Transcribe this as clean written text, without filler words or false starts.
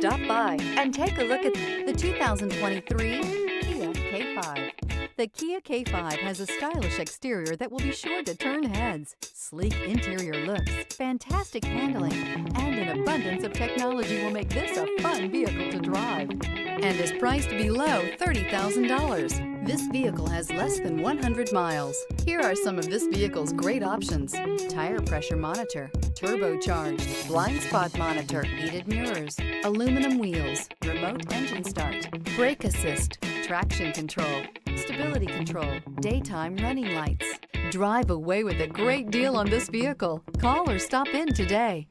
Stop by and take a look at the 2023 Kia K5. The Kia K5 has a stylish exterior that will be sure to turn heads. Sleek interior looks, fantastic handling, and an abundance of technology will make this a fun vehicle to drive. And is priced below $30,000. This vehicle has less than 100 miles. Here are some of this vehicle's great options: tire pressure monitor, turbocharged, blind spot monitor, heated mirrors, aluminum wheels, remote engine start, brake assist, traction control, stability control, daytime running lights. Drive away with a great deal on this vehicle. Call or stop in today.